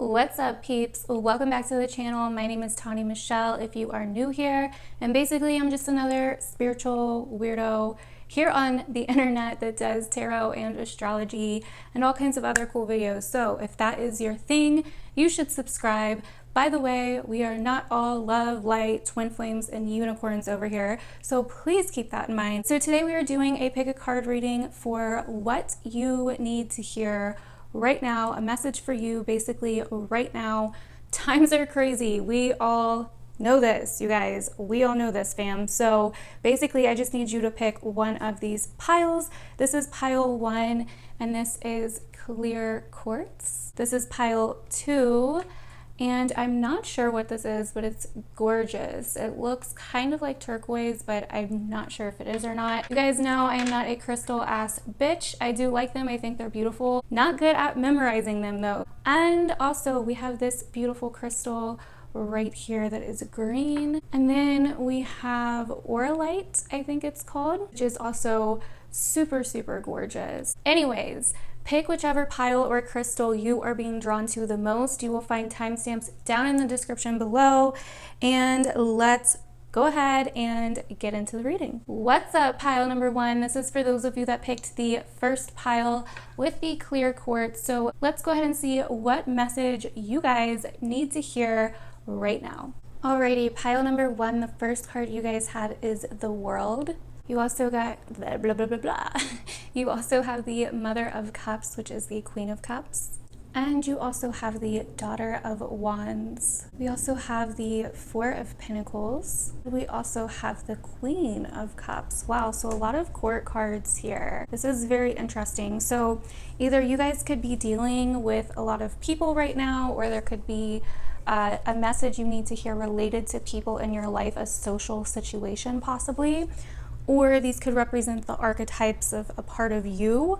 What's up, peeps? Welcome back to the channel. My name is Tawny Michelle if you are new here, and basically I'm just another spiritual weirdo here on the internet that does tarot and astrology and all kinds of other cool videos. So if that is your thing, you should subscribe. By the way, we are not all love, light, twin flames, and unicorns over here, so please keep that in mind. So today we are doing a pick a card reading for what you need to hear right now, a message for you basically right now. Times are crazy. We all know this, you guys. We all know this, fam. So basically I just need you to pick one of these piles. This is pile 1 and this is clear quartz. This is pile 2 and I'm not sure what this is, but it's gorgeous. It looks kind of like turquoise, but I'm not sure if it is or not. You guys know I am not a crystal ass bitch. I do like them. I think they're beautiful. Not good at memorizing them though. And also we have this beautiful crystal right here that is green. And then we have Oralite, I think it's called, which is also super, super gorgeous. Anyways, pick whichever pile or crystal you are being drawn to the most. You will find timestamps down in the description below. And let's go ahead and get into the reading. What's up, pile number 1? This is for those of you that picked the first pile with the clear quartz. So let's go ahead and see what message you guys need to hear right now. Alrighty, pile number 1, the first card you guys had is the World. You also got blah, blah, blah, blah, blah. You also have the Mother of Cups, which is the Queen of Cups. And you also have the Daughter of Wands. We also have the Four of Pentacles. We also have the Queen of Cups. Wow, so a lot of court cards here. This is very interesting. So either you guys could be dealing with a lot of people right now, or there could be a message you need to hear related to people in your life, a social situation possibly. Or these could represent the archetypes of a part of you,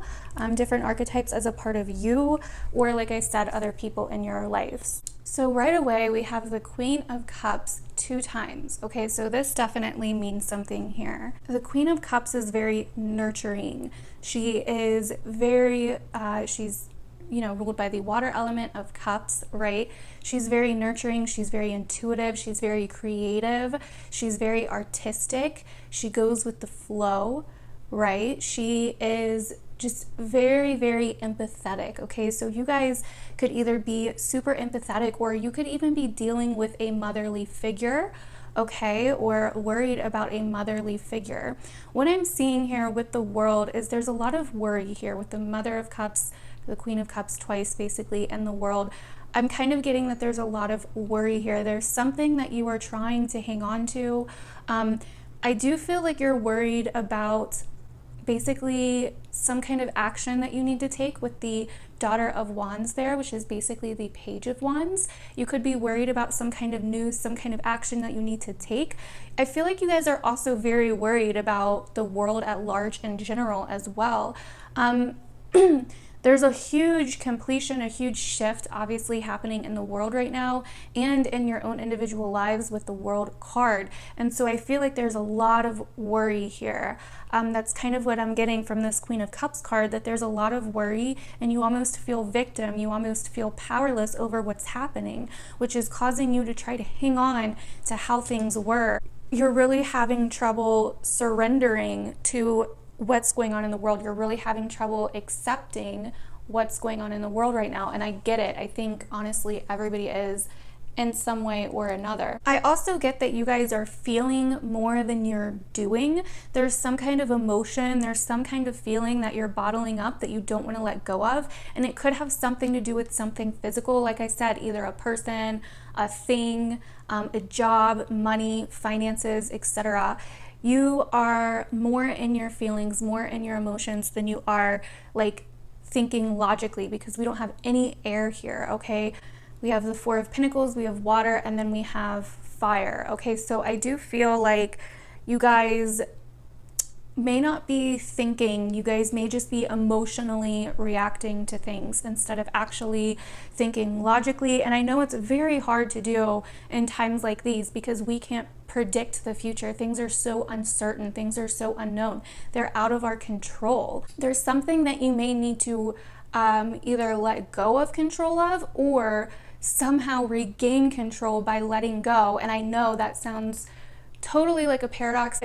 different archetypes as a part of you, or like I said, other people in your lives. So right away, we have the Queen of Cups 2 times. Okay, so this definitely means something here. The Queen of Cups is very nurturing. She is very, she's ruled by the water element of cups, right? She's very nurturing, she's very intuitive, she's very creative, she's very artistic, she goes with the flow, right? She is just very, very empathetic, okay? So you guys could either be super empathetic, or you could even be dealing with a motherly figure, okay, or worried about a motherly figure. What I'm seeing here with the World is there's a lot of worry here with the Mother of Cups, the Queen of Cups twice basically, and the World. I'm kind of getting that there's a lot of worry here. There's something that you are trying to hang on to. I do feel like you're worried about basically some kind of action that you need to take with the Daughter of Wands there, which is basically the Page of Wands. You could be worried about some kind of news, some kind of action that you need to take. I feel like you guys are also very worried about the world at large in general as well. There's a huge completion, a huge shift obviously happening in the world right now and in your own individual lives with the World card. And so I feel like there's a lot of worry here. That's kind of what I'm getting from this Queen of Cups card, that there's a lot of worry and you almost feel victim, you almost feel powerless over what's happening, which is causing you to try to hang on to how things were. You're really having trouble surrendering to what's going on in the world. You're really having trouble accepting what's going on in the world right now. And I get it. I think honestly everybody is in some way or another. I also get that you guys are feeling more than you're doing. There's some kind of emotion, there's some kind of feeling that you're bottling up that you don't want to let go of. And it could have something to do with something physical. Like I said, either a person, a thing, a job, money, finances, etc. You are more in your feelings, more in your emotions than you are like thinking logically, because we don't have any air here, okay? We have the Four of Pentacles, we have water, and then we have fire, okay? So I do feel like you guys may not be thinking, you guys may just be emotionally reacting to things instead of actually thinking logically. And I know it's very hard to do in times like these because we can't predict the future. Things are so uncertain, things are so unknown, they're out of our control. There's something that you may need to either let go of control of or somehow regain control by letting go. And I know that sounds totally like a paradox.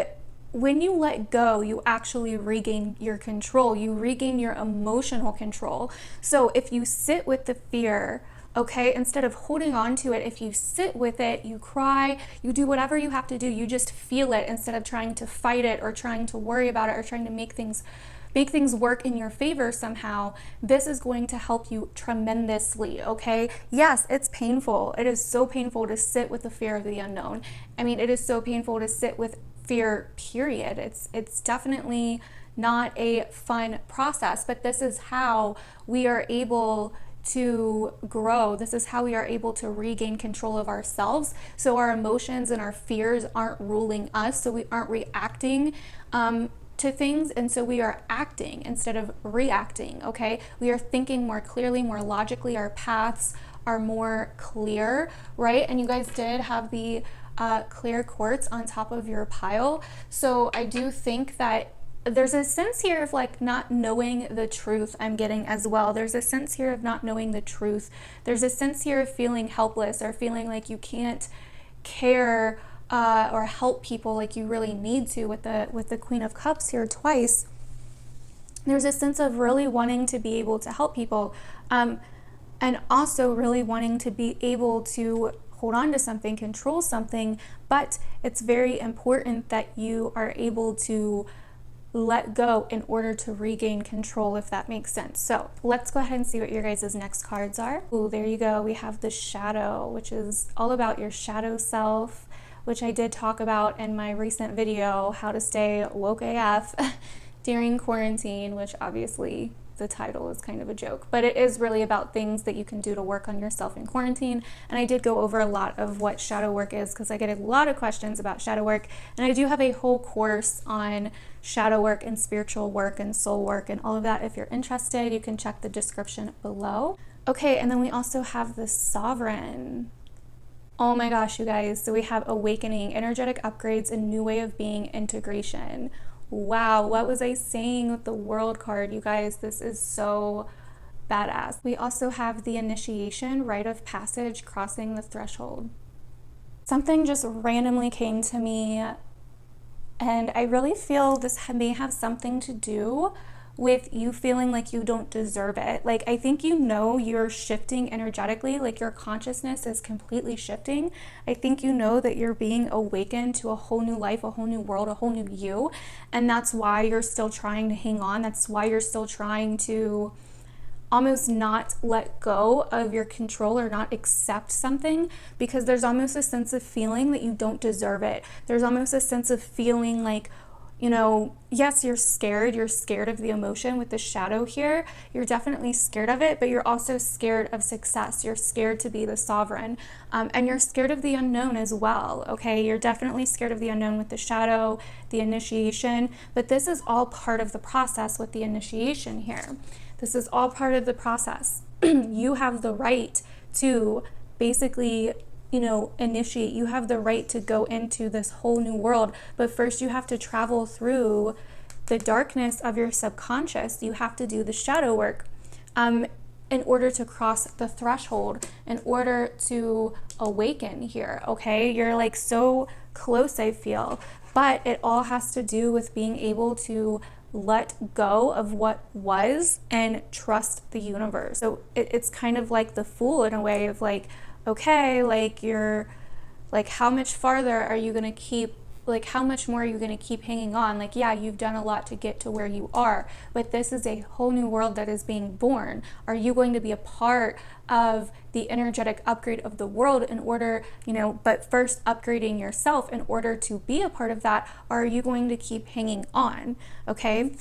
When you let go, you actually regain your control. You regain your emotional control. So if you sit with the fear, okay, instead of holding on to it, if you sit with it, you cry, you do whatever you have to do, you just feel it instead of trying to fight it or trying to worry about it or trying to make things work in your favor somehow. This is going to help you tremendously, okay? Yes, it's painful. It is so painful to sit with the fear of the unknown. I mean, it is so painful to sit with fear, period. It's definitely not a fun process, but this is how we are able to grow. This is how we are able to regain control of ourselves, so our emotions and our fears aren't ruling us, so we aren't reacting to things, and so we are acting instead of reacting, okay? We are thinking more clearly, more logically. Our paths are more clear, right? And you guys did have the clear quartz on top of your pile, so I do think that there's a sense here of like not knowing the truth. I'm getting as well. There's a sense here of not knowing the truth. There's a sense here of feeling helpless or feeling like you can't care or help people like you really need to with the Queen of Cups here twice. There's a sense of really wanting to be able to help people, and also really wanting to be able to hold on to something, control something, but it's very important that you are able to let go in order to regain control, if that makes sense. So let's go ahead and see what your guys' next cards are. Ooh, there you go. We have the Shadow, which is all about your shadow self, which I did talk about in my recent video, how to stay woke AF during quarantine, which obviously the title is kind of a joke, but it is really about things that you can do to work on yourself in quarantine. And I did go over a lot of what shadow work is because I get a lot of questions about shadow work, and I do have a whole course on shadow work and spiritual work and soul work and all of that. If you're interested, you can check the description below. Okay, and then we also have the Sovereign. Oh my gosh, you guys. So we have awakening, energetic upgrades, and new way of being, integration. Wow, what was I saying with the World card, you guys? This is so badass. We also have the initiation, rite of passage, crossing the threshold. Something just randomly came to me, and I really feel this may have something to do with you feeling like you don't deserve it. Like, I think you know you're shifting energetically, like your consciousness is completely shifting. I think you know that you're being awakened to a whole new life, a whole new world, a whole new you. And that's why you're still trying to hang on. That's why you're still trying to almost not let go of your control or not accept something, because there's almost a sense of feeling that you don't deserve it. There's almost a sense of feeling like, you know, yes, you're scared of the emotion with the Shadow here. You're definitely scared of it, but you're also scared of success. You're scared to be the Sovereign, and you're scared of the unknown as well, okay? You're definitely scared of the unknown with the Shadow, the initiation, but this is all part of the process with the initiation here. This is all part of the process. You have the right to basically, you know, initiate. You have the right to go into this whole new world, but first you have to travel through the darkness of your subconscious. You have to do the shadow work in order to cross the threshold, in order to awaken here, okay? You're like so close, I feel, but it all has to do with being able to let go of what was and trust the universe. So it's kind of like the Fool in a way of like, okay, like you're like, how much farther are you going to keep, like how much more are you going to keep hanging on? Like, yeah, you've done a lot to get to where you are, but this is a whole new world that is being born. Are you going to be a part of the energetic upgrade of the world in order, you know, but first upgrading yourself in order to be a part of that? Or are you going to keep hanging on? Okay.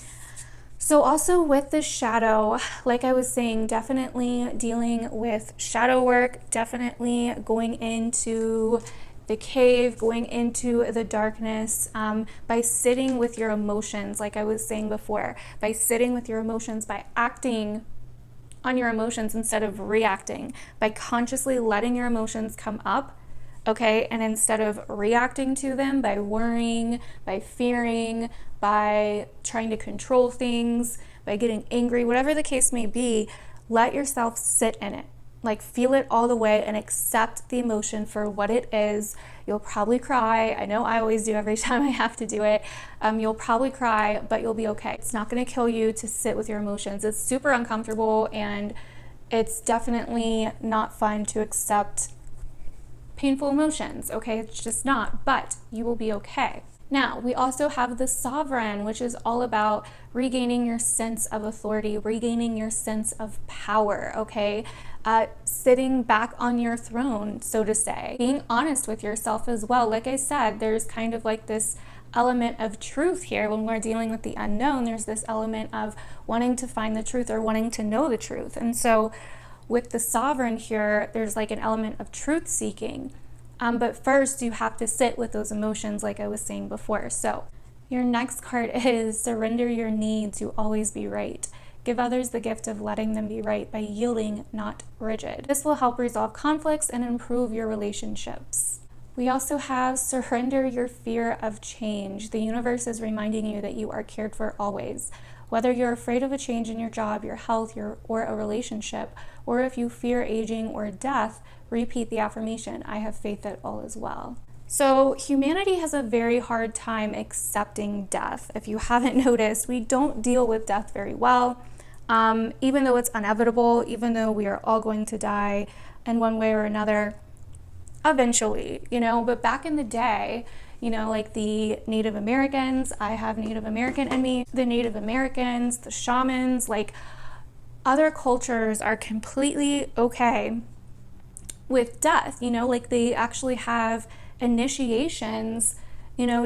So also with the Shadow, like I was saying, definitely dealing with shadow work, definitely going into the cave, going into the darkness, by sitting with your emotions, like I was saying before, by sitting with your emotions, by acting on your emotions instead of reacting, by consciously letting your emotions come up, okay, and instead of reacting to them by worrying, by fearing, by trying to control things, by getting angry, whatever the case may be, let yourself sit in it, like feel it all the way and accept the emotion for what it is. You'll probably cry. I know I always do every time I have to do it. You'll probably cry, but you'll be okay. It's not going to kill you to sit with your emotions. It's super uncomfortable, and it's definitely not fun to accept painful emotions, okay? It's just not, but you will be okay. Now, we also have the Sovereign, which is all about regaining your sense of authority, regaining your sense of power, okay? Sitting back on your throne, so to say. Being honest with yourself as well. Like I said, there's kind of like this element of truth here. When we're dealing with the unknown, there's this element of wanting to find the truth or wanting to know the truth. And so with the Sovereign here, there's like an element of truth seeking. But first, you have to sit with those emotions, like I was saying before. So your next card is surrender your need to always be right. Give others the gift of letting them be right by yielding, not rigid. This will help resolve conflicts and improve your relationships. We also have surrender your fear of change. The universe is reminding you that you are cared for always. Whether you're afraid of a change in your job, your health, or a relationship, or if you fear aging or death, repeat the affirmation, I have faith that all is well. So humanity has a very hard time accepting death. If you haven't noticed, we don't deal with death very well. Even though it's inevitable, even though we are all going to die in one way or another, eventually, but back in the day, like the Native Americans, I have Native American in me, the Native Americans, the shamans, like other cultures are completely okay with death, like they actually have initiations,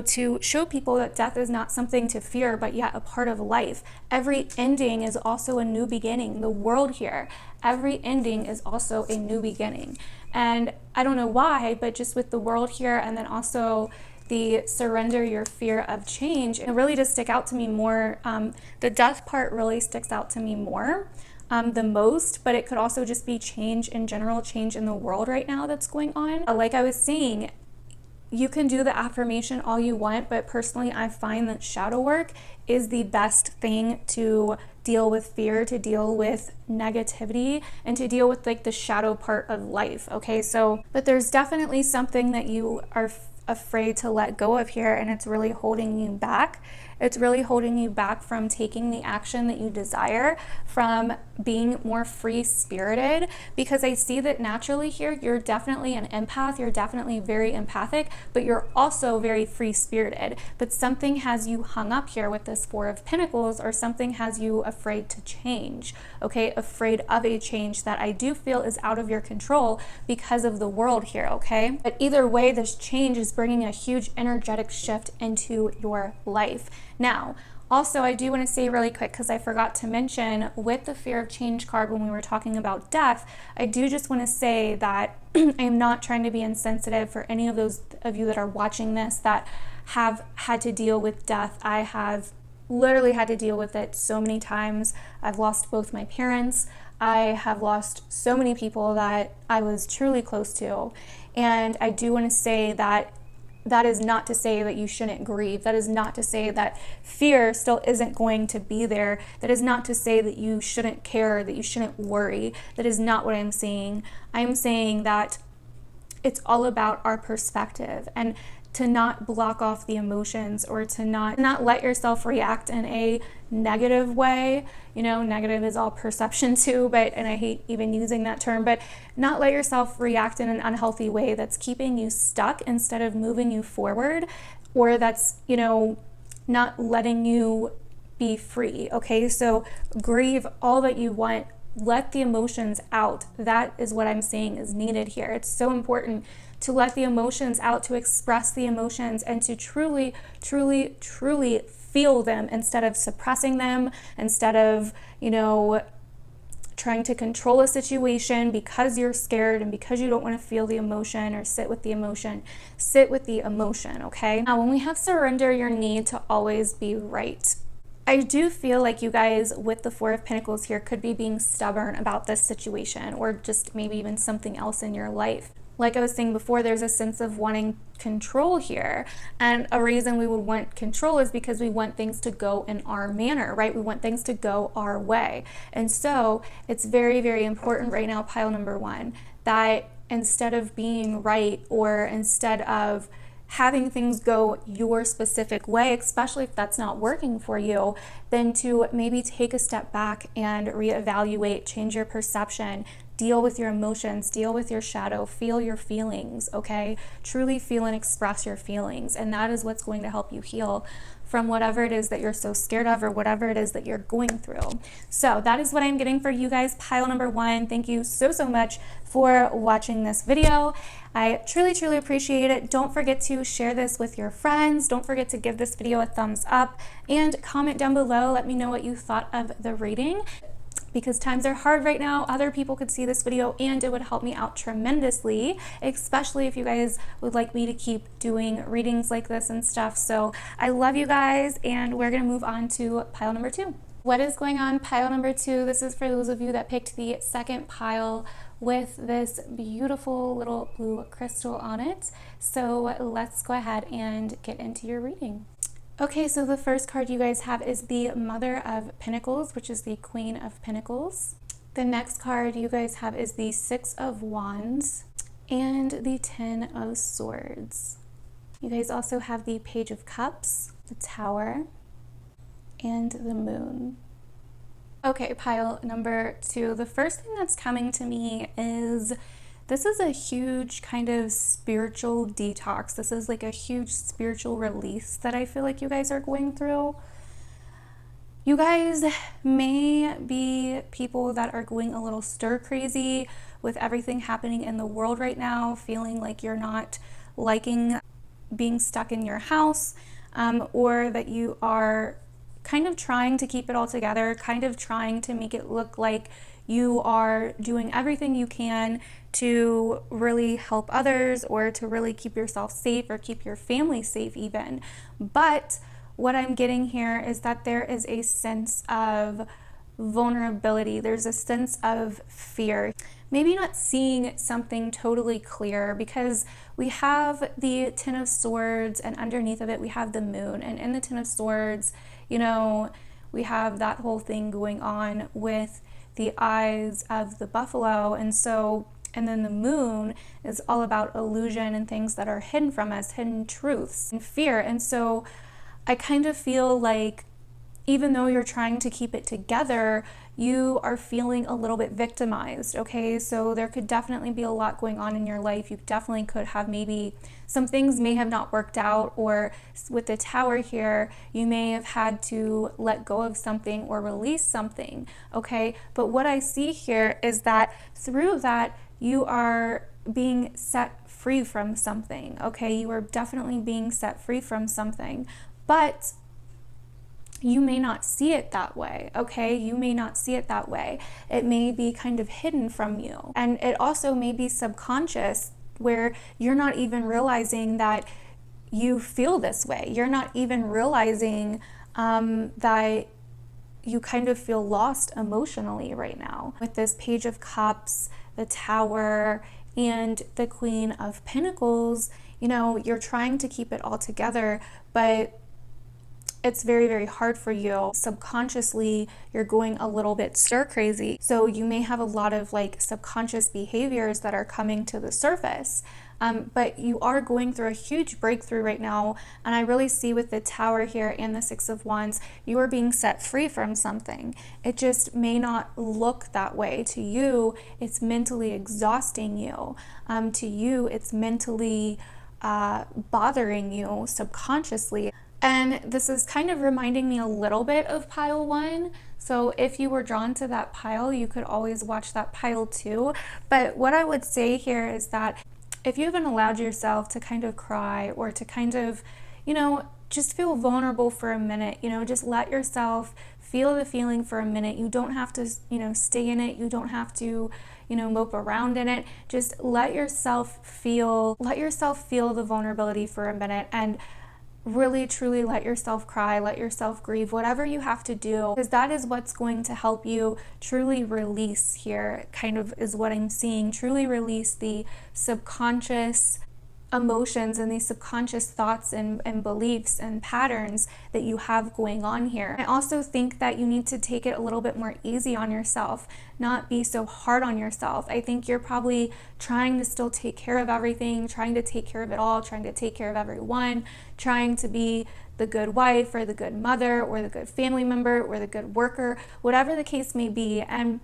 to show people that death is not something to fear, but yet a part of life. Every ending is also a new beginning. The world here, every ending is also a new beginning. And I don't know why, but just with the world here, and then also the surrender your fear of change, it really does stick out to me more. The death part really sticks out to me more. The most, but it could also just be change in general, change in the world right now that's going on. Like I was saying, you can do the affirmation all you want, but personally I find that shadow work is the best thing to deal with fear, to deal with negativity, and to deal with like the shadow part of life, okay? So, but there's definitely something that you are afraid to let go of here, and it's really holding you back. It's really holding you back from taking the action that you desire, from being more free-spirited, because I see that naturally here, you're definitely an empath, you're definitely very empathic, but you're also very free-spirited. But something has you hung up here with this Four of Pentacles, or something has you afraid to change, okay? Afraid of a change that I do feel is out of your control because of the world here, okay? But either way, this change is bringing a huge energetic shift into your life. Now, also, I do want to say really quick, because I forgot to mention with the fear of change card when we were talking about death, I do just want to say that I am not trying to be insensitive for any of those of you that are watching this that have had to deal with death. I have literally had to deal with it so many times. I've lost both my parents. I have lost so many people that I was truly close to. And I do want to say that that is not to say that you shouldn't grieve. That is not to say that fear still isn't going to be there. That is not to say that you shouldn't care, that you shouldn't worry. That is not what I'm saying. I'm saying that it's all about our perspective, and to not block off the emotions, or to not let yourself react in a negative way. Negative is all perception too, and I hate even using that term, but not let yourself react in an unhealthy way that's keeping you stuck instead of moving you forward, or that's, not letting you be free, okay? So grieve all that you want. Let the emotions out. That is what I'm saying is needed here. It's so important to let the emotions out, to express the emotions, and to truly, truly, truly feel them instead of suppressing them, instead of, trying to control a situation because you're scared and because you don't want to feel the emotion or sit with the emotion. Sit with the emotion, okay? Now, when we have surrender your need to always be right, I do feel like you guys with the Four of Pentacles here could be being stubborn about this situation, or just maybe even something else in your life. like I was saying before, there's a sense of wanting control here. And a reason we would want control is because we want things to go in our manner, right? We want things to go our way. And so it's very, very important right now, pile number one, that instead of being right, or instead of having things go your specific way, especially if that's not working for you, then to maybe take a step back and reevaluate, change your perception, deal with your emotions, deal with your shadow, feel your feelings, okay? Truly feel and express your feelings. And that is what's going to help you heal from whatever it is that you're so scared of, or whatever it is that you're going through. So that is what I'm getting for you guys, pile number one. Thank you so, so much for watching this video. I truly, truly appreciate it. Don't forget to share this with your friends. Don't forget to give this video a thumbs up and comment down below. Let me know what you thought of the reading, because times are hard right now. Other people could see this video and it would help me out tremendously, especially if you guys would like me to keep doing readings like this and stuff. So I love you guys, and we're gonna move on to pile number two. What is going on, pile number two? This is for those of you that picked the second pile with this beautiful little blue crystal on it. So let's go ahead and get into your reading. Okay, so the first card you guys have is the Mother of Pentacles, which is the Queen of Pentacles. The next card you guys have is the Six of Wands and the Ten of Swords. You guys also have the Page of Cups, the Tower, and the Moon. Okay, pile number two. The first thing that's coming to me is this is a huge kind of spiritual detox. This is like a huge spiritual release that I feel like you guys are going through. You guys may be people that are going a little stir crazy with everything happening in the world right now, feeling like you're not liking being stuck in your house, or that you are kind of trying to keep it all together, kind of trying to make it look like you are doing everything you can to really help others, or to really keep yourself safe, or keep your family safe even. But what I'm getting here is that there is a sense of vulnerability. There's a sense of fear. Maybe not seeing something totally clear, because we have the Ten of Swords, and underneath of it we have the Moon. And in the Ten of Swords, you know, we have that whole thing going on with the eyes of the buffalo. And then the Moon is all about illusion and things that are hidden from us, hidden truths and fear. And so I kind of feel like even though you're trying to keep it together, you are feeling a little bit victimized, okay? So there could definitely be a lot going on in your life. You definitely could have, maybe some things may have not worked out, or with the Tower here, you may have had to let go of something or release something, okay? But what I see here is that through that, you are being set free from something, okay? You are definitely being set free from something, but you may not see it that way, okay? You may not see it that way. It may be kind of hidden from you. And it also may be subconscious, where you're not even realizing that you feel this way. You're not even realizing that you kind of feel lost emotionally right now. With this Page of Cups, the Tower, and the Queen of Pentacles, you know, you're trying to keep it all together, but it's very, very hard for you. Subconsciously, you're going a little bit stir crazy. So you may have a lot of like subconscious behaviors that are coming to the surface. But you are going through a huge breakthrough right now. And I really see with the Tower here and the Six of Wands, you are being set free from something. It just may not look that way. To you, it's mentally exhausting you. To you, it's mentally bothering you subconsciously. And this is kind of reminding me a little bit of pile one. So if you were drawn to that pile, you could always watch that pile too. But what I would say here is that if you haven't allowed yourself to kind of cry, or to kind of, you know, just feel vulnerable for a minute, you know, just let yourself feel the feeling for a minute. You don't have to, you know, stay in it. You don't have to, you know, mope around in it. Just let yourself feel the vulnerability for a minute. And really truly let yourself cry, let yourself grieve, whatever you have to do, because that is what's going to help you truly release here, kind of is what I'm seeing. Truly release the subconscious emotions and these subconscious thoughts and beliefs and patterns that you have going on here. I also think that you need to take it a little bit more easy on yourself, not be so hard on yourself. I think you're probably trying to still take care of everything, trying to take care of it all, trying to take care of everyone, trying to be the good wife or the good mother or the good family member or the good worker, whatever the case may be. And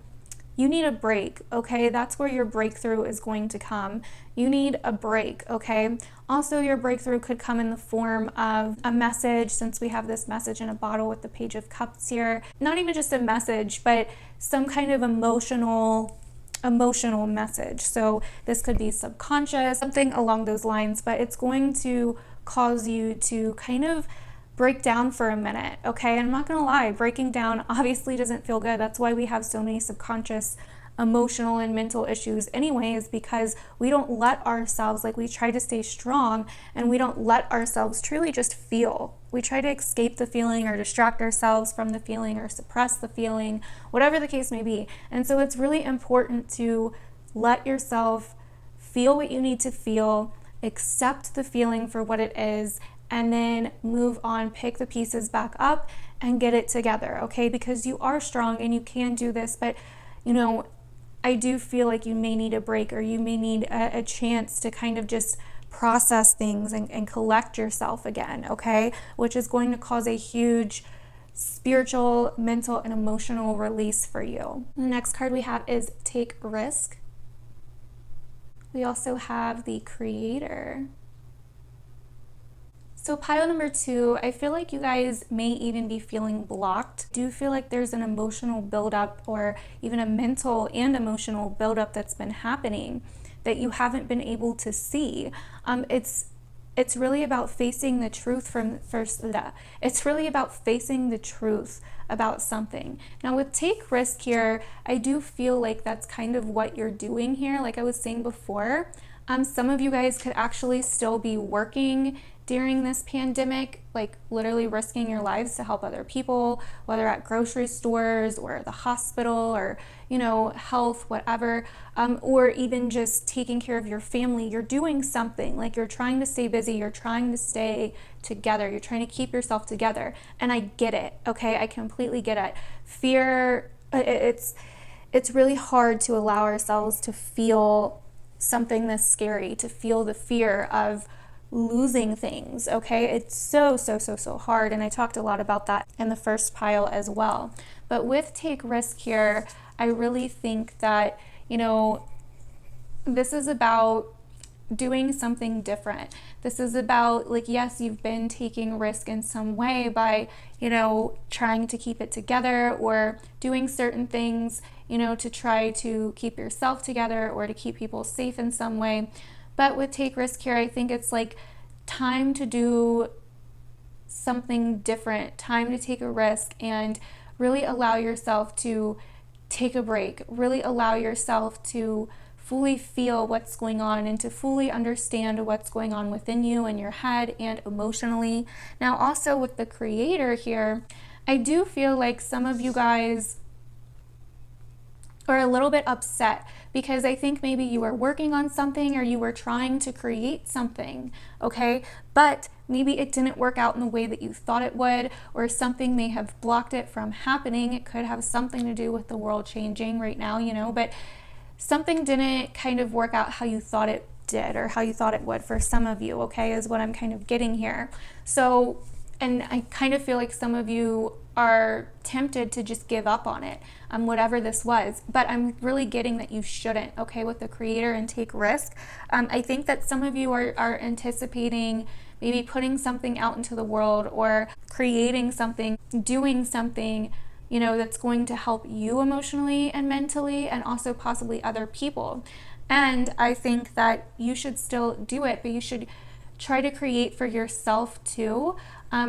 you need a break, okay? That's where your breakthrough is going to come. You need a break, okay? Also, your breakthrough could come in the form of a message, since we have this message in a bottle with the Page of Cups here. Not even just a message, but some kind of emotional message. So this could be subconscious, something along those lines, but it's going to cause you to kind of break down for a minute, okay? And I'm not gonna lie, breaking down obviously doesn't feel good. That's why we have so many subconscious emotional and mental issues anyways, because we don't let ourselves, like, we try to stay strong and we don't let ourselves truly just feel. We try to escape the feeling or distract ourselves from the feeling or suppress the feeling, whatever the case may be. And so it's really important to let yourself feel what you need to feel, accept the feeling for what it is, and then move on, pick the pieces back up and get it together, okay? Because you are strong and you can do this, but you know, I do feel like you may need a break, or you may need a chance to kind of just process things and collect yourself again, okay? Which is going to cause a huge spiritual, mental, and emotional release for you. The next card we have is Take Risk. We also have the Creator. So pile number 2, I feel like you guys may even be feeling blocked. Do feel like there's an emotional buildup, or even a mental and emotional buildup that's been happening that you haven't been able to see. It's really about facing the truth It's really about facing the truth about something. Now with Take Risk here, I do feel like that's kind of what you're doing here. Like I was saying before, some of you guys could actually still be working during this pandemic, like literally risking your lives to help other people, whether at grocery stores or the hospital or, you know, health, whatever, or even just taking care of your family. You're doing something, like you're trying to stay busy, you're trying to stay together, you're trying to keep yourself together. And I get it, okay? I completely get it. Fear, it's really hard to allow ourselves to feel something this scary, to feel the fear of losing things, okay? It's so hard, and I talked a lot about that in the first pile as well. But with Take Risk here, I really think that, you know, this is about doing something different. This is about, like, yes, you've been taking risk in some way by, you know, trying to keep it together or doing certain things, you know, to try to keep yourself together or to keep people safe in some way. But with Take Risk here, I think it's like time to do something different, time to take a risk and really allow yourself to take a break, really allow yourself to fully feel what's going on and to fully understand what's going on within you and your head and emotionally. Now also with the Creator here, I do feel like some of you guys are a little bit upset because I think maybe you were working on something or you were trying to create something, okay? But maybe it didn't work out in the way that you thought it would, or something may have blocked it from happening. It could have something to do with the world changing right now, you know, but something didn't kind of work out how you thought it did or how you thought it would for some of you, okay, is what I'm kind of getting here. So, and I kind of feel like some of you are tempted to just give up on it, whatever this was, but I'm really getting that you shouldn't, okay, with the Creator and Take Risk. I think that some of you are anticipating maybe putting something out into the world or creating something, doing something, you know, that's going to help you emotionally and mentally and also possibly other people. And I think that you should still do it, but you should try to create for yourself too.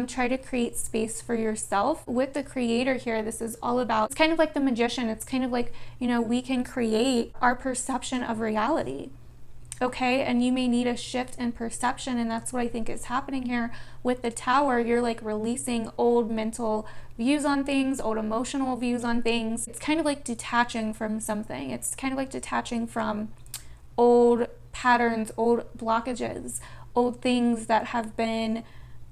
Try to create space for yourself. With the Creator here, this is all about, it's kind of like the magician. It's kind of like, you know, we can create our perception of reality. okay? And you may need a shift in perception, and that's what I think is happening here with the Tower. You're like releasing old mental views on things, old emotional views on things. It's kind of like detaching from something. It's kind of like detaching from old patterns, old blockages, old things that have been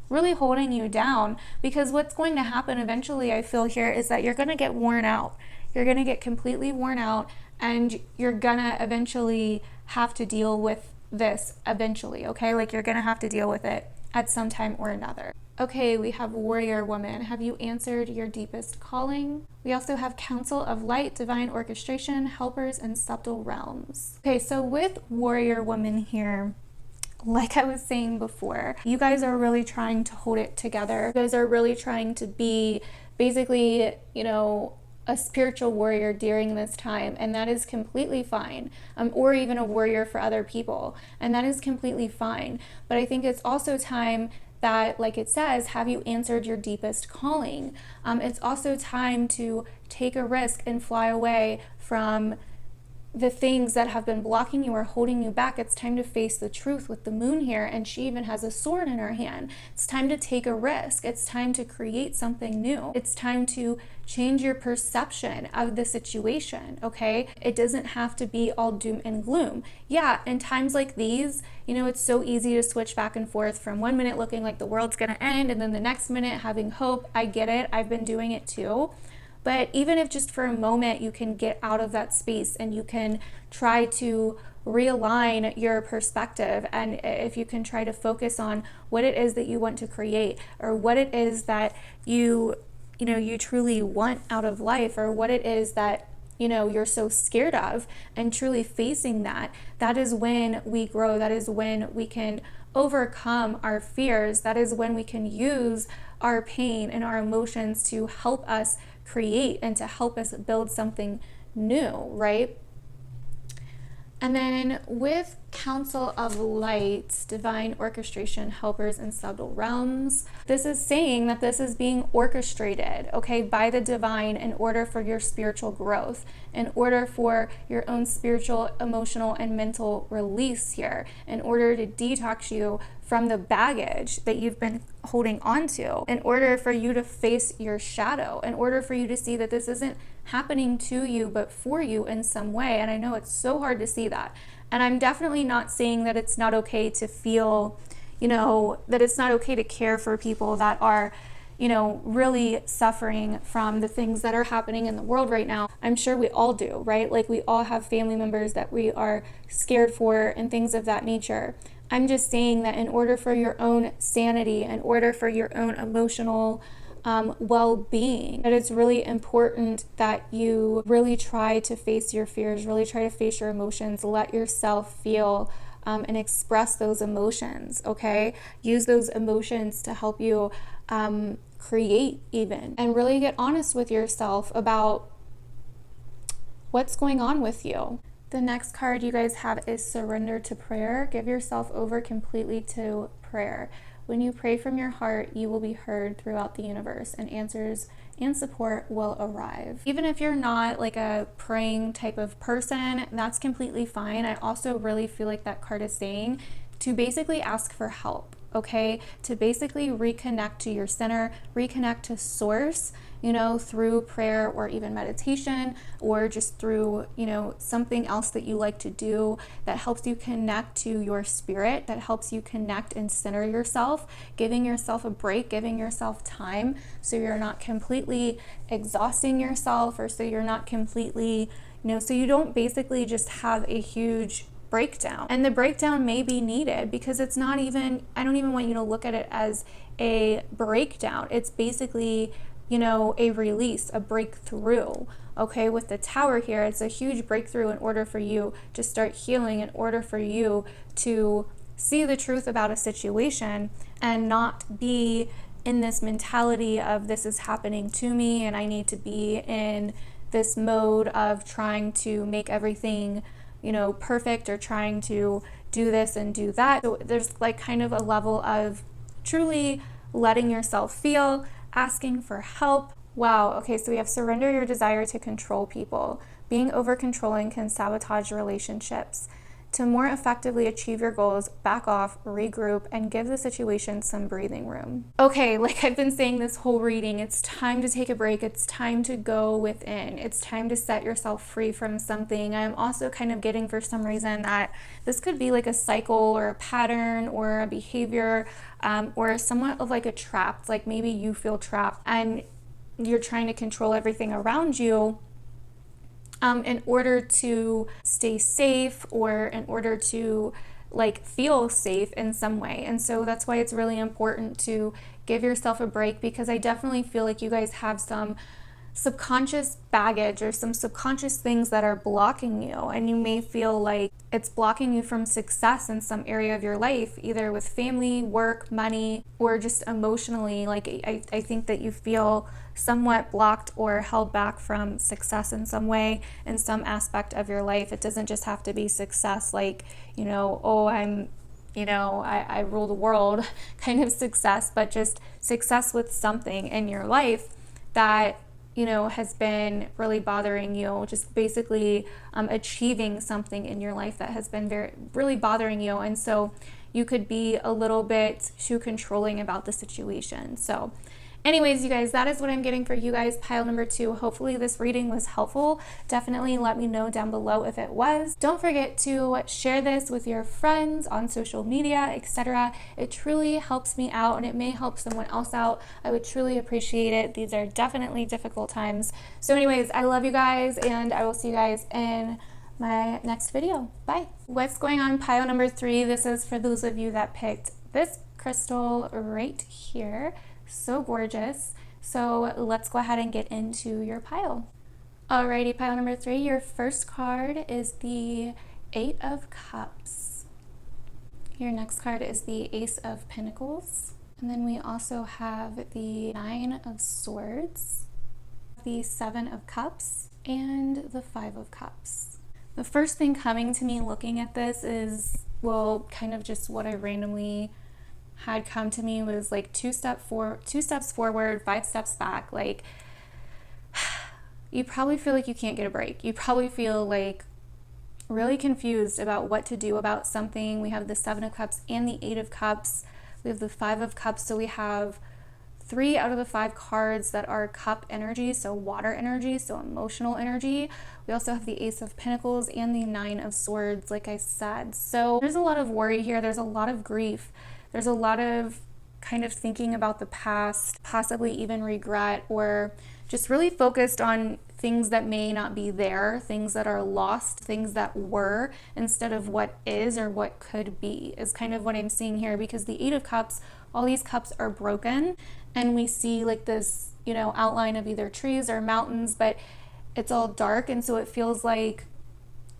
really holding you down. Because what's going to happen eventually, I feel here, is that you're going to get worn out. You're going to get completely worn out, and you're going to eventually have to deal with this eventually, okay? Like, you're going to have to deal with it at some time or another. Okay, we have Warrior Woman. Have you answered your deepest calling? We also have Council of Light, Divine Orchestration, Helpers, and Subtle Realms. Okay, so with Warrior Woman here, like I was saying before, you guys are really trying to hold it together. You guys are really trying to be basically, you know, a spiritual warrior during this time, and that is completely fine. Or even a warrior for other people, and that is completely fine. But I think it's also time that, like it says, have you answered your deepest calling? It's also time to take a risk and fly away from the things that have been blocking you or holding you back. It's time to face the truth with the moon here, and she even has a sword in her hand. It's time to take a risk. It's time to create something new. It's time to change your perception of the situation, okay? It doesn't have to be all doom and gloom. Yeah, in times like these, you know, it's so easy to switch back and forth from one minute looking like the world's gonna end, and then the next minute having hope. I get it. I've been doing it too. But even if just for a moment you can get out of that space and you can try to realign your perspective, and if you can try to focus on what it is that you want to create, or what it is that you truly want out of life, or what it is that you're so scared of, and truly facing that, that is when we grow. That is when we can overcome our fears. That is when we can use our pain and our emotions to help us create and to help us build something new, right? And then with Council of Light, Divine Orchestration, Helpers, and Subtle Realms, this is saying that this is being orchestrated, okay, by the divine in order for your spiritual growth, in order for your own spiritual, emotional, and mental release here, in order to detox you from the baggage that you've been holding on to, in order for you to face your shadow, in order for you to see that this isn't happening to you but for you in some way. And I know it's so hard to see that. And I'm definitely not saying that it's not okay to feel, that it's not okay to care for people that are, really suffering from the things that are happening in the world right now. I'm sure we all do, right? Like, we all have family members that we are scared for and things of that nature. I'm just saying that in order for your own sanity, in order for your own emotional well-being, that it's really important that you really try to face your fears, really try to face your emotions, let yourself feel and express those emotions, okay? Use those emotions to help you create even, and really get honest with yourself about what's going on with you. The next card you guys have is Surrender to Prayer. Give yourself over completely to prayer. When you pray from your heart, you will be heard throughout the universe, and answers and support will arrive. Even if you're not like a praying type of person, that's completely fine. I also really feel like that card is saying to basically ask for help, okay? To basically reconnect to your center, reconnect to source, through prayer or even meditation, or just through, something else that you like to do that helps you connect to your spirit, that helps you connect and center yourself, giving yourself a break, giving yourself time so you're not completely exhausting yourself, or so you're not completely, so you don't basically just have a huge breakdown. And the breakdown may be needed, because it's not even, I don't even want you to look at it as a breakdown. It's basically, a release, a breakthrough. Okay, with the Tower here, it's a huge breakthrough in order for you to start healing, in order for you to see the truth about a situation and not be in this mentality of this is happening to me and I need to be in this mode of trying to make everything perfect, or trying to do this and do that. So there's like kind of a level of truly letting yourself feel, asking for help. Wow, okay, so we have surrender your desire to control people. Being over controlling can sabotage relationships. to more effectively achieve your goals, back off, regroup, and give the situation some breathing room. Okay, like I've been saying this whole reading, it's time to take a break. It's time to go within. It's time to set yourself free from something. I'm also kind of getting, for some reason, that this could be like a cycle or a pattern or a behavior, or somewhat of like a trap. Like maybe you feel trapped and you're trying to control everything around you in order to stay safe, or in order to like feel safe in some way. And so that's why it's really important to give yourself a break, because I definitely feel like you guys have some subconscious baggage or some subconscious things that are blocking you, and you may feel like it's blocking you from success in some area of your life, either with family, work, money, or just emotionally. Like I think that you feel somewhat blocked or held back from success in some way, in some aspect of your life. It doesn't just have to be success like, you know, oh, I rule the world kind of success, but just success with something in your life that, you know, has been really bothering you, just basically achieving something in your life that has been really bothering you. And so you could be a little bit too controlling about the situation. So anyways, you guys, that is what I'm getting for you guys, pile number 2. Hopefully this reading was helpful. Definitely let me know down below if it was. Don't forget to share this with your friends on social media, etc. It truly helps me out, and it may help someone else out. I would truly appreciate it. These are definitely difficult times. So anyways, I love you guys, and I will see you guys in my next video. Bye. What's going on, pile number 3? This is for those of you that picked this crystal right here. So gorgeous. So let's go ahead and get into your pile. Alrighty, pile number 3, your first card is the 8 of Cups. Your next card is the Ace of Pentacles. And then we also have the 9 of Swords, the 7 of Cups, and the 5 of Cups. The first thing coming to me looking at this is, well, kind of just what I randomly had come to me was like 2 steps forward, 5 steps back. Like, you probably feel like you can't get a break. You probably feel like really confused about what to do about something. We have the 7 of Cups and the 8 of Cups. We have the 5 of Cups. So we have 3 out of the 5 cards that are cup energy, so water energy, so emotional energy. We also have the Ace of Pentacles and the 9 of Swords, like I said. So there's a lot of worry here. There's a lot of grief. There's a lot of kind of thinking about the past, possibly even regret, or just really focused on things that may not be there, things that are lost, things that were, instead of what is or what could be, is kind of what I'm seeing here. Because the 8 of Cups, all these cups are broken, and we see like this, you know, outline of either trees or mountains, but it's all dark, and so it feels like,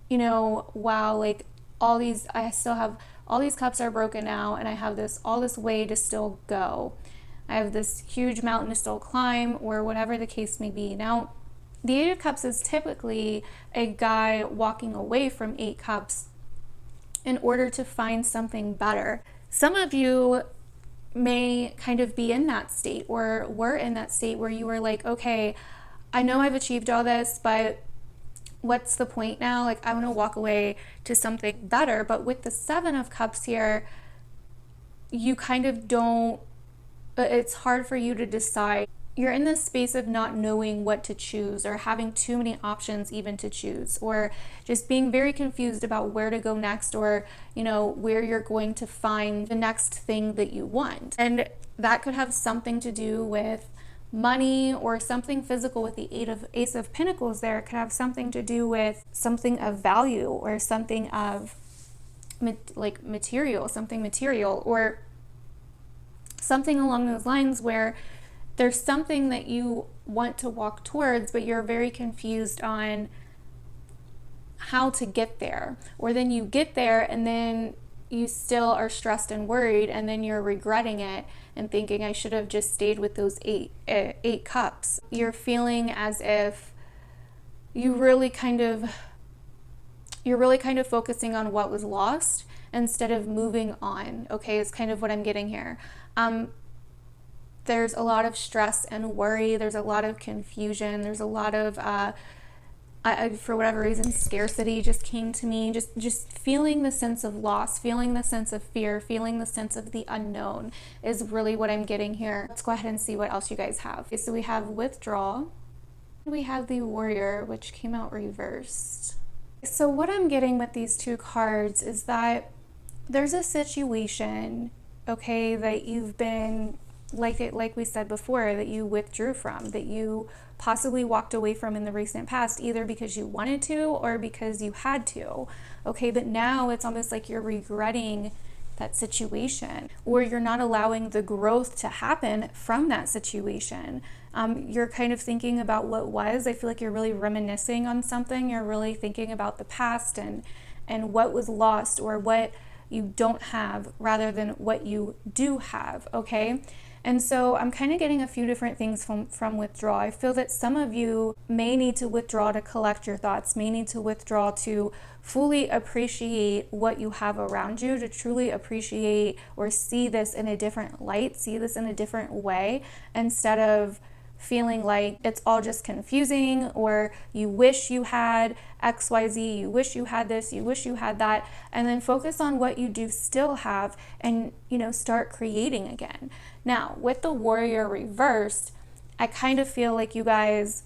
you know, wow, like I still have all these cups are broken now, and I have all this way to still go. I have this huge mountain to still climb, or whatever the case may be. Now, the 8 of Cups is typically a guy walking away from 8 cups in order to find something better. Some of you may kind of be in that state, or were in that state where you were like, okay, I know I've achieved all this, but what's the point now? Like, I want to walk away to something better. But with the 7 of Cups here, you kind of don't, it's hard for you to decide. You're in this space of not knowing what to choose, or having too many options even to choose, or just being very confused about where to go next, or, you know, where you're going to find the next thing that you want. And that could have something to do with money, or something physical. With the Ace of Pentacles there, it could have something to do with something of value, or something of material, something material, or something along those lines, where there's something that you want to walk towards, but you're very confused on how to get there. Or then you get there, and then you still are stressed and worried, and then you're regretting it and thinking, I should have just stayed with those eight cups. You're feeling as if you're really kind of focusing on what was lost instead of moving on. Okay, is kind of what I'm getting here. There's a lot of stress and worry. There's a lot of confusion. There's a lot of for whatever reason, scarcity just came to me. Just feeling the sense of loss, feeling the sense of fear, feeling the sense of the unknown is really what I'm getting here. Let's go ahead and see what else you guys have. Okay, so we have withdraw. We have the warrior, which came out reversed. So what I'm getting with these two cards is that there's a situation, okay, that you've been, like we said before, that you withdrew from, that you possibly walked away from in the recent past, either because you wanted to or because you had to, okay? But now it's almost like you're regretting that situation, or you're not allowing the growth to happen from that situation. You're kind of thinking about what was. I feel like you're really reminiscing on something. You're really thinking about the past and what was lost or what you don't have rather than what you do have, okay? And so I'm kind of getting a few different things from withdraw. I feel that some of you may need to withdraw to collect your thoughts, may need to withdraw to fully appreciate what you have around you, to truly appreciate or see this in a different light, see this in a different way, instead of feeling like it's all just confusing, or you wish you had XYZ, you wish you had this, you wish you had that, and then focus on what you do still have and, start creating again. Now, with the warrior reversed, I kind of feel like you guys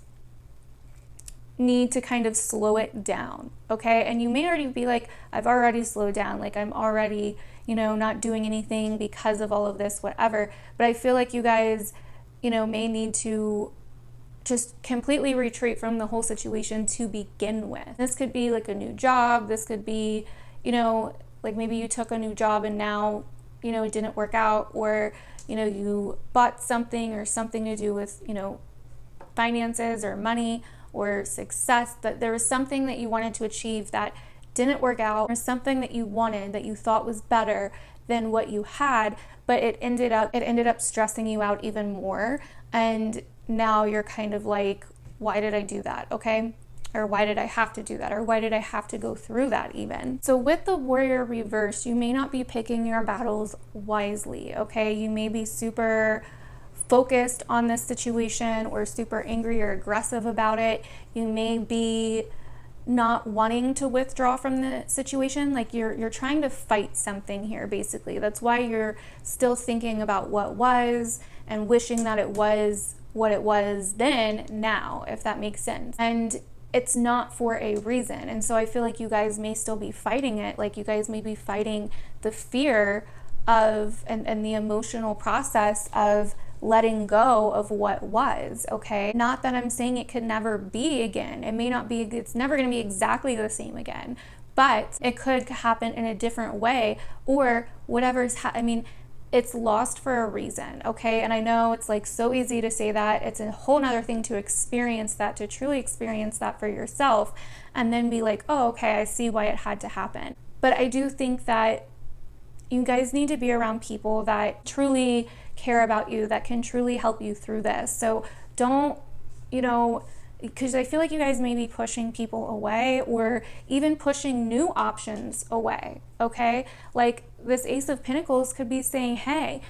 need to kind of slow it down, okay? And you may already be like, I've already slowed down, like I'm already, not doing anything because of all of this, whatever. But I feel like you guys may need to just completely retreat from the whole situation to begin with. This could be like a new job. This could be, like maybe you took a new job and now, it didn't work out, or, you bought something or something to do with, finances or money or success, that there was something that you wanted to achieve that didn't work out, or something that you wanted that you thought was better than what you had, but it ended up stressing you out even more. And now you're kind of like, why did I do that? Okay. Or why did I have to do that? Or why did I have to go through that even? So with the warrior reverse, you may not be picking your battles wisely. Okay. You may be super focused on this situation or super angry or aggressive about it. You may be not wanting to withdraw from the situation, like you're trying to fight something here, basically. That's why you're still thinking about what was and wishing that it was what it was then now, if that makes sense. And it's not for a reason. And so I feel like you guys may still be fighting it, like you guys may be fighting the fear of and the emotional process of letting go of what was, okay? Not that I'm saying it could never be again. It may not be, it's never gonna be exactly the same again, but it could happen in a different way, or whatever's, it's lost for a reason, okay? And I know it's like so easy to say that. It's a whole nother thing to experience that, to truly experience that for yourself, and then be like, oh, okay, I see why it had to happen. But I do think that you guys need to be around people that truly care about you, that can truly help you through this. So don't, because I feel like you guys may be pushing people away, or even pushing new options away, okay? Like this Ace of Pentacles could be saying, hey,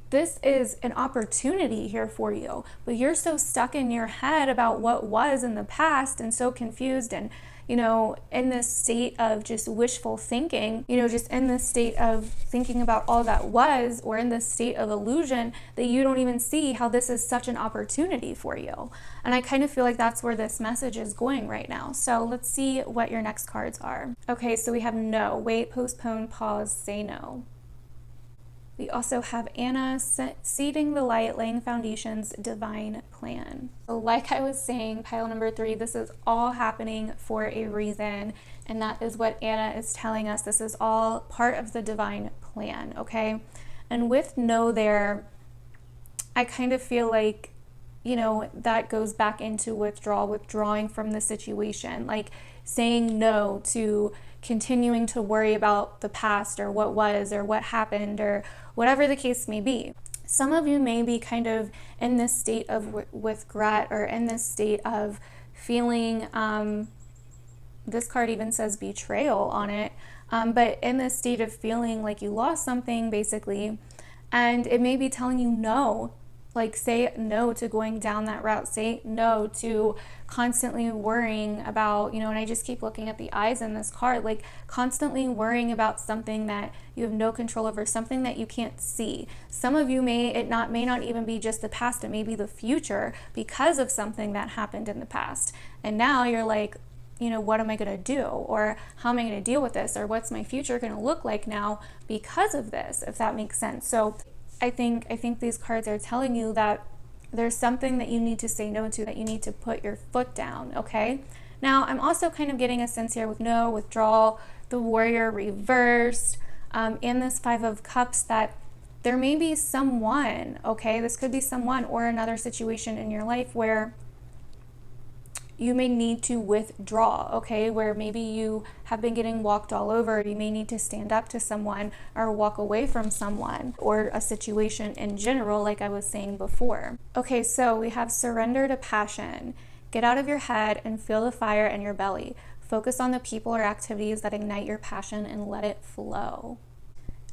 this is an opportunity here for you, but you're so stuck in your head about what was in the past and so confused and, in this state of just wishful thinking, just in this state of thinking about all that was, or in this state of illusion, that you don't even see how this is such an opportunity for you. And I kind of feel like that's where this message is going right now. So let's see what your next cards are. Okay, so we have no, wait, postpone, pause, say no. We also have Anna, seeding the light, laying foundations, divine plan. So like I was saying, pile number 3, this is all happening for a reason. And that is what Anna is telling us. This is all part of the divine plan, okay? And with no there, I kind of feel like, that goes back into withdrawing from the situation, like saying no to continuing to worry about the past or what was or what happened or whatever the case may be. Some of you may be kind of in this state of regret, or in this state of feeling, this card even says betrayal on it, but in this state of feeling like you lost something, basically, and it may be telling you no Like, say no to going down that route. Say no to constantly worrying about, and I just keep looking at the eyes in this card, like constantly worrying about something that you have no control over, something that you can't see. Some of you may not even be just the past, it may be the future because of something that happened in the past. And now you're like, what am I going to do? Or how am I going to deal with this? Or what's my future going to look like now because of this, if that makes sense. So I think these cards are telling you that there's something that you need to say no to, that you need to put your foot down, okay? Now, I'm also kind of getting a sense here with no, withdrawal, the Warrior reversed, and this Five of Cups, that there may be someone, okay? This could be someone or another situation in your life where you may need to withdraw, okay? Where maybe you have been getting walked all over. You may need to stand up to someone or walk away from someone or a situation in general, like I was saying before. Okay, so we have surrender to passion. Get out of your head and feel the fire in your belly. Focus on the people or activities that ignite your passion and let it flow.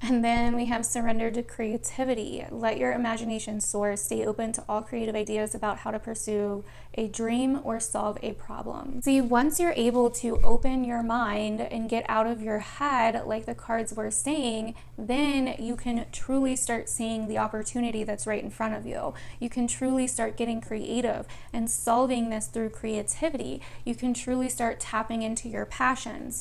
And then we have surrender to creativity. Let your imagination soar. Stay open to all creative ideas about how to pursue a dream or solve a problem. See, once you're able to open your mind and get out of your head, like the cards were saying, then you can truly start seeing the opportunity that's right in front of you. You can truly start getting creative and solving this through creativity. You can truly start tapping into your passions,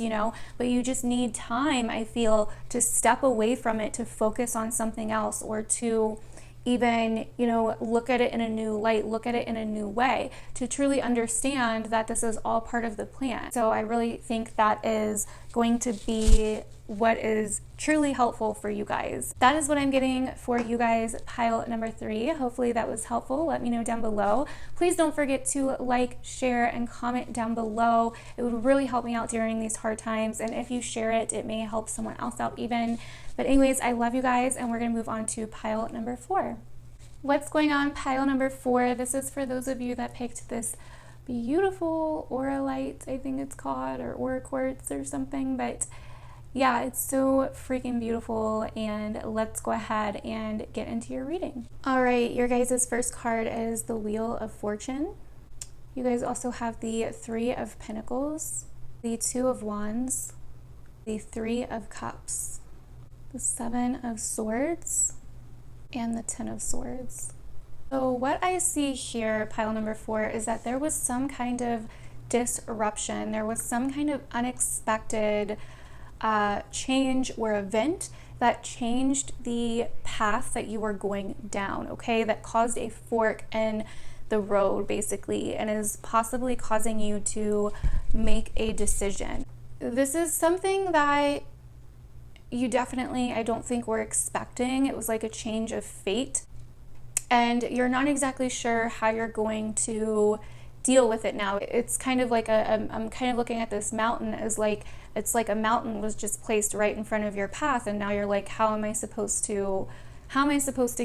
but you just need time, I feel, to step away from it, to focus on something else, or to even, look at it in a new light, look at it in a new way, to truly understand that this is all part of the plan. So I really think that is going to be what is truly helpful for you guys. That is what I'm getting for you guys, pile number 3. Hopefully that was helpful. Let me know down below. Please don't forget to like, share, and comment down below. It would really help me out during these hard times, and if you share it, it may help someone else out even. But anyways, I love you guys, and we're gonna move on to pile number 4. What's going on, pile number 4? This is for those of you that picked this beautiful Auralite, I think it's called, or Aura Quartz or something, but yeah, it's so freaking beautiful, and let's go ahead and get into your reading. All right, your guys' first card is the Wheel of Fortune. You guys also have the 3 of Pentacles, the 2 of Wands, the 3 of Cups, the 7 of Swords, and the 10 of Swords. So what I see here, pile number 4, is that there was some kind of disruption. There was some kind of unexpected change or event that changed the path that you were going down, okay? That caused a fork in the road, basically, and is possibly causing you to make a decision. This is something that you definitely, I don't think, were expecting. It was like a change of fate, and you're not exactly sure how you're going to deal with it now. It's kind of like I'm kind of looking at this mountain as like, it's like a mountain was just placed right in front of your path, and now you're like, how am I supposed to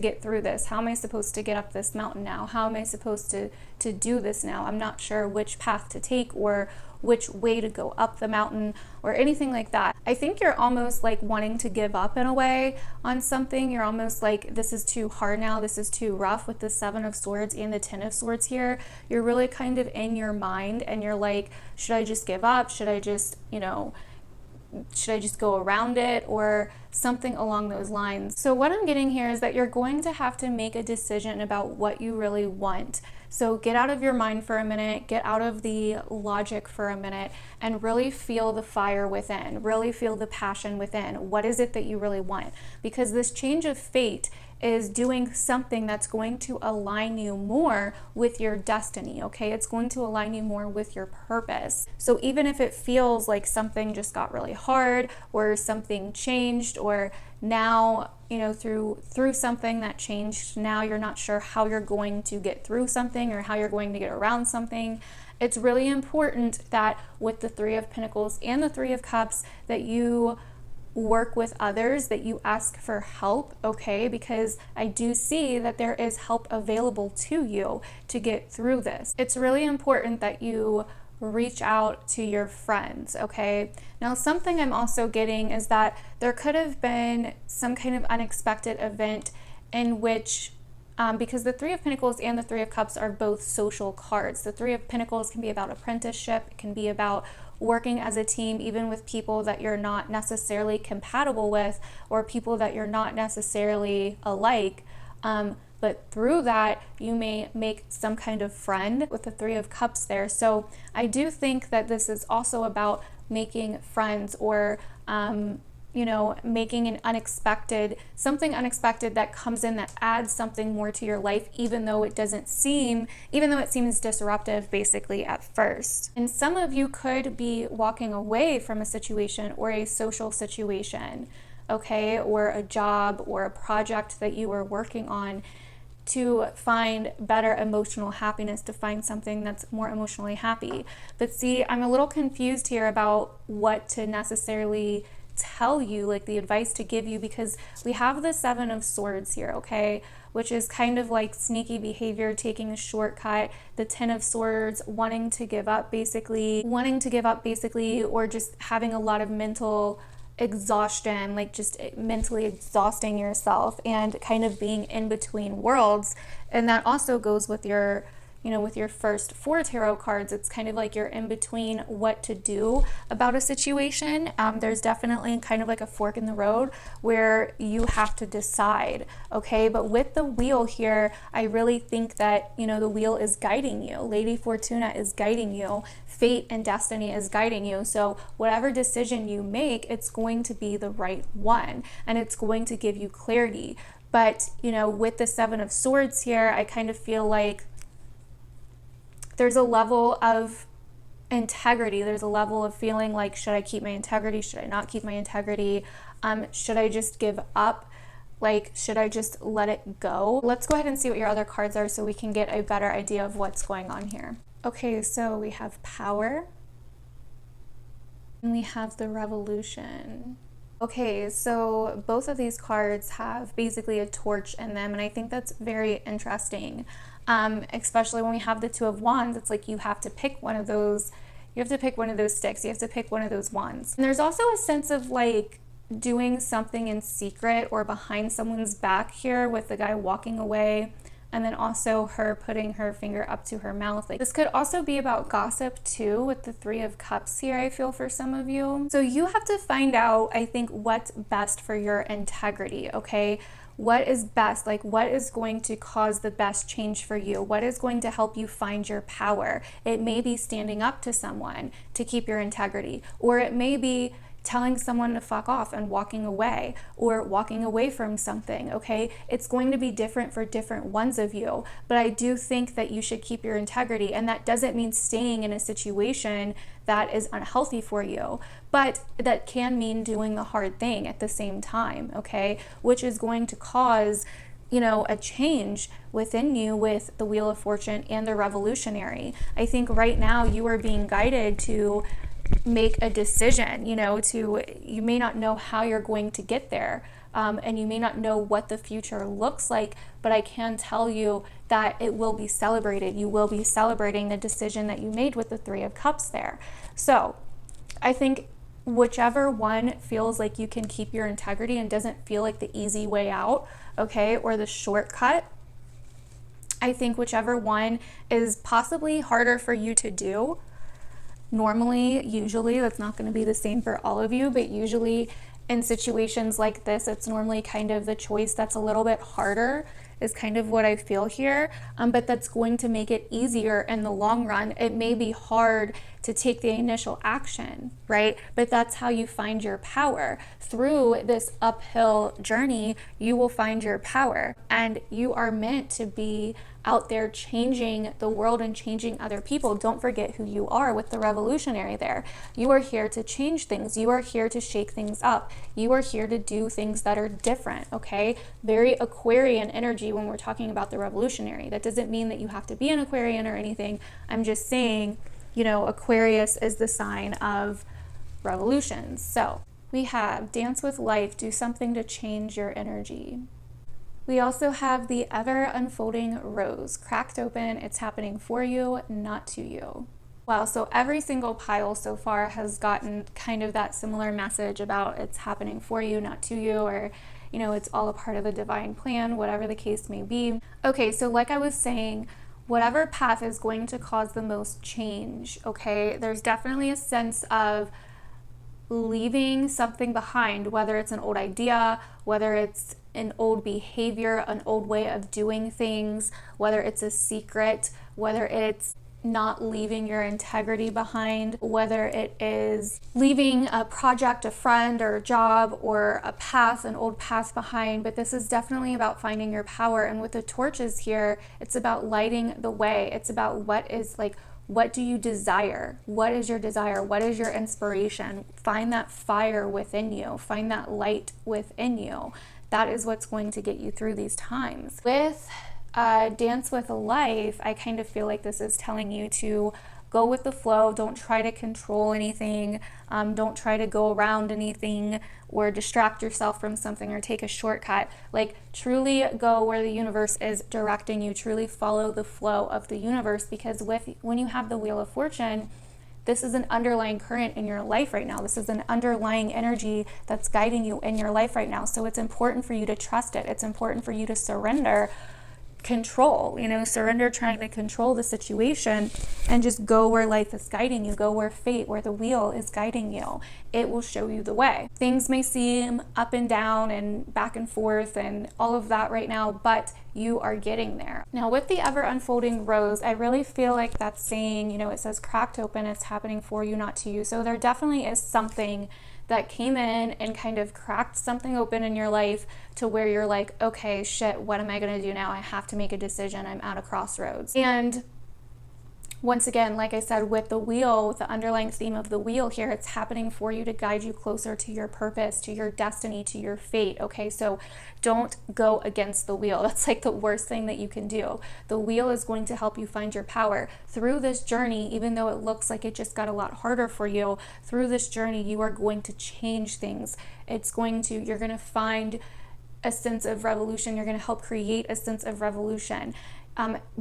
get through this? How am I supposed to get up this mountain now? How am I supposed to do this now? I'm not sure which path to take or which way to go up the mountain or anything like that. I think you're almost like wanting to give up in a way on something. You're almost like, this is too hard now, this is too rough with the 7 of Swords and the 10 of Swords here. You're really kind of in your mind, and you're like, should I just give up? Should I just, should I just go around it, or something along those lines? So what I'm getting here is that you're going to have to make a decision about what you really want. So get out of your mind for a minute, get out of the logic for a minute, and really feel the fire within, really feel the passion within. What is it that you really want? Because this change of fate is doing something that's going to align you more with your destiny, okay? It's going to align you more with your purpose. So even if it feels like something just got really hard, or something changed, or now, through something that changed, now you're not sure how you're going to get through something or how you're going to get around something, it's really important that with the 3 of Pentacles and the 3 of Cups, that you work with others, that you ask for help, okay? Because I do see that there is help available to you to get through this. It's really important that you reach out to your friends, okay? Now, something I'm also getting is that there could have been some kind of unexpected event in which because the Three of Pentacles and the Three of Cups are both social cards. The Three of Pentacles can be about apprenticeship. It can be about working as a team, even with people that you're not necessarily compatible with, or people that you're not necessarily alike. But through that, you may make some kind of friend with the Three of Cups there. So I do think that this is also about making friends, or you know, making something unexpected that comes in that adds something more to your life, even though it seems disruptive basically at first. And some of you could be walking away from a situation or a social situation, okay, or a job or a project that you were working on, to find better emotional happiness, to find something that's more emotionally happy. But see, I'm a little confused here about what to necessarily tell you, like the advice to give you, because we have the Seven of Swords here, okay, which is kind of like sneaky behavior, taking a shortcut. The Ten of Swords, wanting to give up basically, or just having a lot of mental exhaustion, like just mentally exhausting yourself and kind of being in between worlds. And that also goes with your, you know, with your first 4 tarot cards. It's kind of like you're in between what to do about a situation. There's definitely kind of like a fork in the road where you have to decide, okay? But with the wheel here, I really think that, you know, the wheel is guiding you. Lady Fortuna is guiding you. Fate and destiny is guiding you. So whatever decision you make, it's going to be the right one, and it's going to give you clarity. But, you know, with the Seven of Swords here, I kind of feel like there's a level of integrity. There's a level of feeling like, should I keep my integrity? Should I not keep my integrity? Should I just give up? Like, should I just let it go? Let's go ahead and see what your other cards are so we can get a better idea of what's going on here. Okay, so we have Power, and we have the Revolution. Okay, so both of these cards have basically a torch in them, and I think that's very interesting. Especially when we have the Two of Wands, it's like you have to pick one of those. You have to pick one of those sticks. You have to pick one of those wands. And there's also a sense of like doing something in secret or behind someone's back here, with the guy walking away, and then also her putting her finger up to her mouth. Like, this could also be about gossip too, with the Three of Cups here, I feel, for some of you. So you have to find out, I think, what's best for your integrity, okay? What is best? Like, what is going to cause the best change for you? What is going to help you find your power? It may be standing up to someone to keep your integrity, or it may be telling someone to fuck off and walking away, or walking away from something, okay? It's going to be different for different ones of you, but I do think that you should keep your integrity, and that doesn't mean staying in a situation that is unhealthy for you, but that can mean doing the hard thing at the same time, okay? Which is going to cause, you know, a change within you with the Wheel of Fortune and the Revolutionary. I think right now you are being guided to make a decision, you know, you may not know how you're going to get there, and you may not know what the future looks like, but I can tell you that it will be celebrated. You will be celebrating the decision that you made with the Three of Cups there. So I think whichever one feels like you can keep your integrity and doesn't feel like the easy way out, okay, or the shortcut, I think whichever one is possibly harder for you to do. Normally, usually, that's not going to be the same for all of you, but usually in situations like this, it's normally kind of the choice that's a little bit harder, is kind of what I feel here, but that's going to make it easier in the long run. It may be hard to take the initial action, right? But that's how you find your power. Through this uphill journey, you will find your power, and you are meant to be out there changing the world and changing other people. Don't forget who you are with the Revolutionary there. You are here to change things. You are here to shake things up. You are here to do things that are different, okay? Very Aquarian energy when we're talking about the Revolutionary. That doesn't mean that you have to be an Aquarian or anything. I'm just saying, you know, Aquarius is the sign of revolutions. So we have Dance with Life, do something to change your energy. We also have the ever unfolding rose, cracked open. It's happening for you, not to you. Wow, so every single pile so far has gotten kind of that similar message about it's happening for you, not to you, or, you know, it's all a part of the divine plan, whatever the case may be. Okay, so like I was saying, whatever path is going to cause the most change, okay, there's definitely a sense of leaving something behind, whether it's an old idea, whether it's an old behavior, an old way of doing things, whether it's a secret, whether it's not leaving your integrity behind, whether it is leaving a project, a friend, or a job, or a path, an old path behind. But this is definitely about finding your power. And with the torches here, it's about lighting the way. It's about what do you desire? What is your desire? What is your inspiration? Find that fire within you. Find that light within you. That is what's going to get you through these times. With Dance with Life, I kind of feel like this is telling you to go with the flow. Don't try to control anything. Don't try to go around anything or distract yourself from something or take a shortcut. Like, truly go where the universe is directing you. Truly follow the flow of the universe, because when you have the Wheel of Fortune, this is an underlying current in your life right now. This is an underlying energy that's guiding you in your life right now. So it's important for you to trust it. It's important for you to surrender control, surrender trying to control the situation and just go where life is guiding you. Go where fate, where the wheel is guiding you. It will show you the way. Things may seem up and down and back and forth and all of that right now, but you are getting there. Now, with the ever unfolding rose, I really feel like that's saying, it says cracked open, it's happening for you, not to you. So there definitely is something that came in and kind of cracked something open in your life to where you're like, okay, shit, what am I going to do now? I have to make a decision. I'm at a crossroads. And once again, like I said, with the wheel, with the underlying theme of the wheel here, it's happening for you to guide you closer to your purpose, to your destiny, to your fate. Okay, so don't go against the wheel. That's like the worst thing that you can do. The wheel is going to help you find your power. Through this journey, even though it looks like it just got a lot harder for you, through this journey, you are going to change things. You're going to find a sense of revolution. You're going to help create a sense of revolution.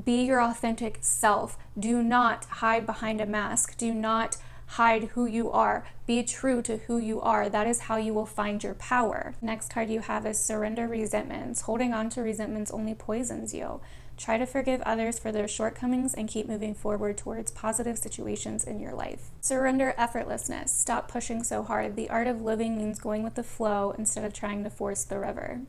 Be your authentic self. Do not hide behind a mask. Do not hide who you are. Be true to who you are. That is how you will find your power. Next card you have is surrender resentments. Holding on to resentments only poisons you. Try to forgive others for their shortcomings and keep moving forward towards positive situations in your life. Surrender effortlessness. Stop pushing so hard. The art of living means going with the flow instead of trying to force the river.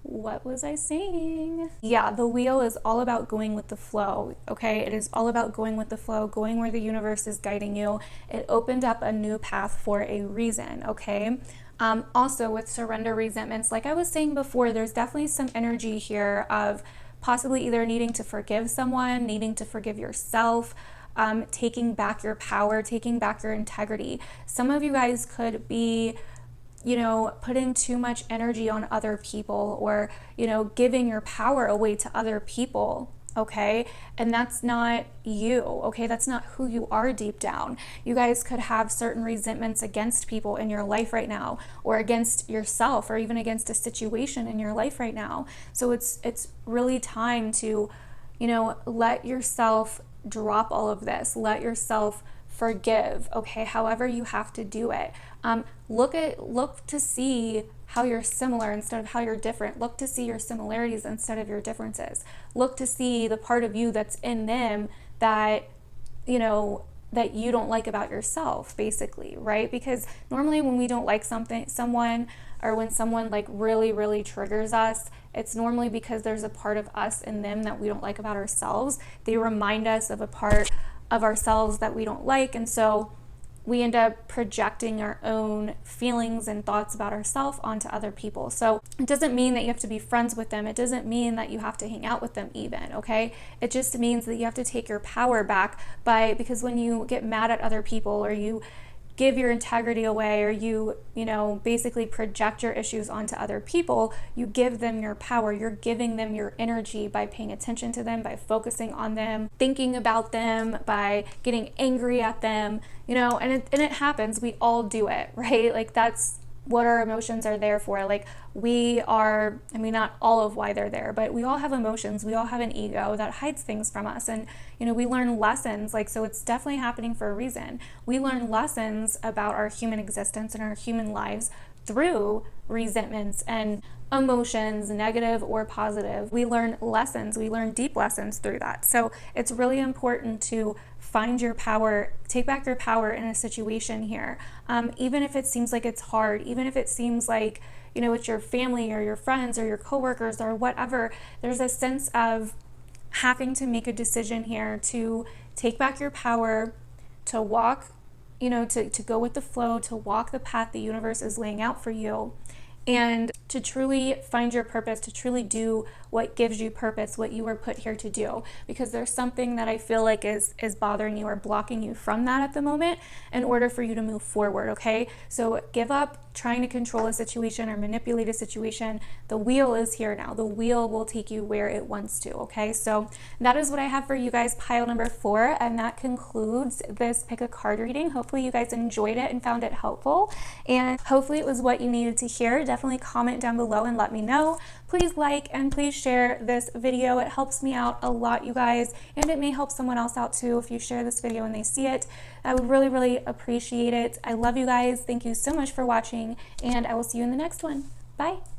What was I saying? Yeah, the wheel is all about going with the flow, okay? It is all about going with the flow, going where the universe is guiding you. It opened up a new path for a reason, okay? Also, with surrender resentments, like I was saying before, there's definitely some energy here of possibly either needing to forgive someone, needing to forgive yourself, taking back your power, taking back your integrity. Some of you guys could be putting too much energy on other people or, giving your power away to other people, okay? And that's not you, okay? That's not who you are deep down. You guys could have certain resentments against people in your life right now, or against yourself, or even against a situation in your life right now. So it's really time to, let yourself drop all of this. Let yourself forgive, okay? However you have to do it. Look to see how you're similar instead of how you're different. Look to see your similarities instead of your differences. Look to see the part of you that's in them that, that you don't like about yourself, basically, right? Because normally when we don't like someone, or when someone like really, really triggers us, it's normally because there's a part of us in them that we don't like about ourselves. They remind us of a part of ourselves that we don't like, and so we end up projecting our own feelings and thoughts about ourselves onto other people. So it doesn't mean that you have to be friends with them. It doesn't mean that you have to hang out with them even, okay? It just means that you have to take your power back because when you get mad at other people, or you give your integrity away, or you basically project your issues onto other people, you give them your power. You're giving them your energy by paying attention to them, by focusing on them, thinking about them, by getting angry at them, and it happens. We all do it, right? Like that's what our emotions are there for. Like we are, I mean, not all of why they're there, but we all have emotions. We all have an ego that hides things from us. And, you know, we learn lessons, like, so it's definitely happening for a reason. We learn lessons about our human existence and our human lives through resentments and emotions, negative or positive. We learn lessons, we learn deep lessons through that. So it's really important to find your power, take back your power in a situation here. Even if it seems like it's hard, even if it seems like, you know, it's your family or your friends or your coworkers or whatever, there's a sense of having to make a decision here to take back your power, to walk, you know, to go with the flow, to walk the path the universe is laying out for you, and to truly find your purpose, to truly do what gives you purpose, what you were put here to do. Because there's something that I feel like is bothering you or blocking you from that at the moment in order for you to move forward, okay? So give up trying to control a situation or manipulate a situation. The wheel is here now. The wheel will take you where it wants to, okay? So that is what I have for you guys, pile number 4, and that concludes this pick a card reading. Hopefully you guys enjoyed it and found it helpful, and hopefully it was what you needed to hear. Definitely comment down below and let me know. Please like and please share this video. It helps me out a lot, you guys, and it may help someone else out too if you share this video and they see it. I would really, really appreciate it. I love you guys. Thank you so much for watching, and I will see you in the next one. Bye.